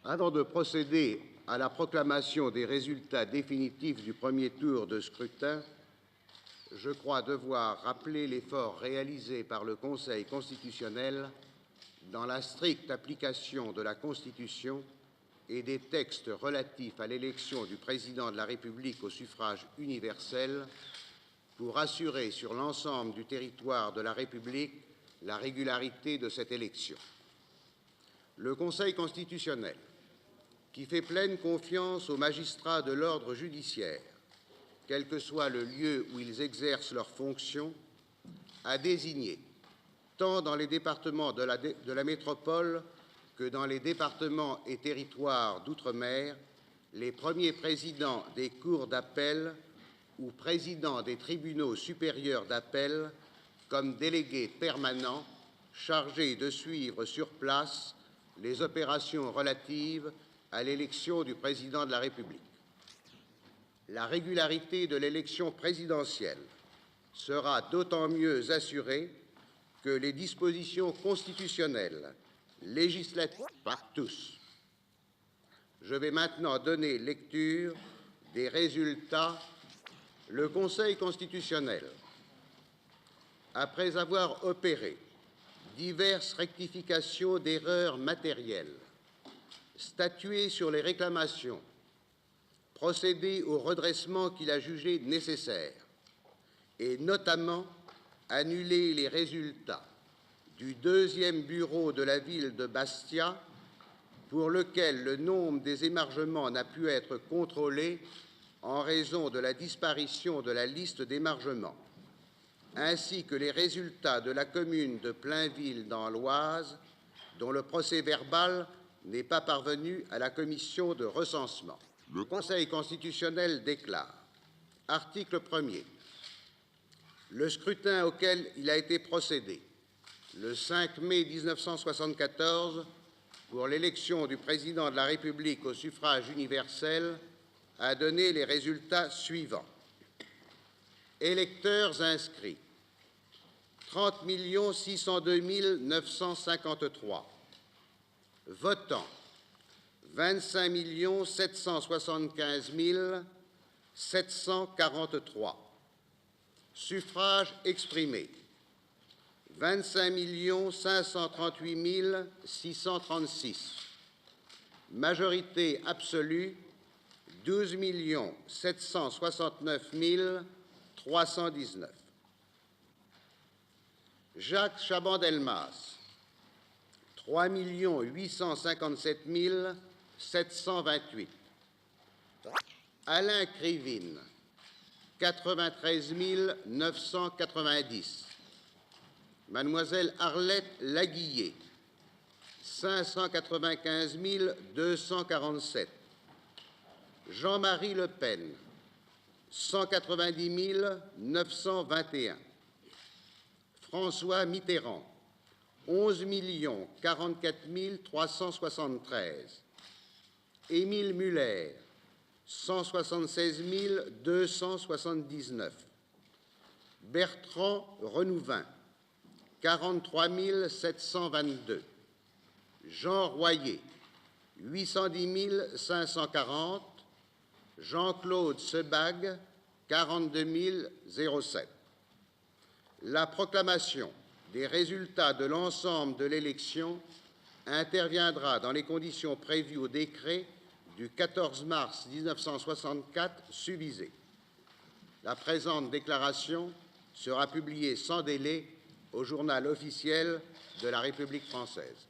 Avant de procéder à la proclamation des résultats définitifs du premier tour de scrutin, je crois devoir rappeler l'effort réalisé par le Conseil constitutionnel dans la stricte application de la Constitution et des textes relatifs à l'élection du Président de la République au suffrage universel pour assurer sur l'ensemble du territoire de la République la régularité de cette élection. Le Conseil constitutionnel, qui fait pleine confiance aux magistrats de l'ordre judiciaire, quel que soit le lieu où ils exercent leurs fonctions, a désigné, tant dans les départements de la métropole que dans les départements et territoires d'outre-mer, les premiers présidents des cours d'appel ou présidents des tribunaux supérieurs d'appel comme délégués permanents chargés de suivre sur place les opérations relatives à l'élection du Président de la République. La régularité de l'élection présidentielle sera d'autant mieux assurée que les dispositions constitutionnelles, législatives par tous. Je vais maintenant donner lecture des résultats. Le Conseil constitutionnel, après avoir opéré diverses rectifications d'erreurs matérielles, statué sur les réclamations, procédé au redressement qu'il a jugé nécessaire et notamment annulé les résultats du deuxième bureau de la ville de Bastia pour lequel le nombre des émargements n'a pu être contrôlé en raison de la disparition de la liste d'émargement, ainsi que les résultats de la commune de Plainville dans l'Oise, dont le procès-verbal n'est pas parvenu à la commission de recensement. Le Conseil constitutionnel déclare, article 1er, le scrutin auquel il a été procédé le 5 mai 1974 pour l'élection du Président de la République au suffrage universel a donné les résultats suivants. Électeurs inscrits, 30 602 953. Votants, 25 775 743. Suffrages exprimés, 25 538 636. Majorité absolue, 12 769 319. Jacques Chaban-Delmas, 3 857 728. Alain Krivine, 93 990. Mademoiselle Arlette Laguillet, 595 247. Jean-Marie Le Pen, 190 921. François Mitterrand, 11 44 373. Émile Muller, 176 279. Bertrand Renouvin, 43 722. Jean Royer, 810 540. Jean-Claude Sebag, 42 007. La proclamation des résultats de l'ensemble de l'élection interviendra dans les conditions prévues au décret du 14 mars 1964 susvisé. La présente déclaration sera publiée sans délai au journal officiel de la République française.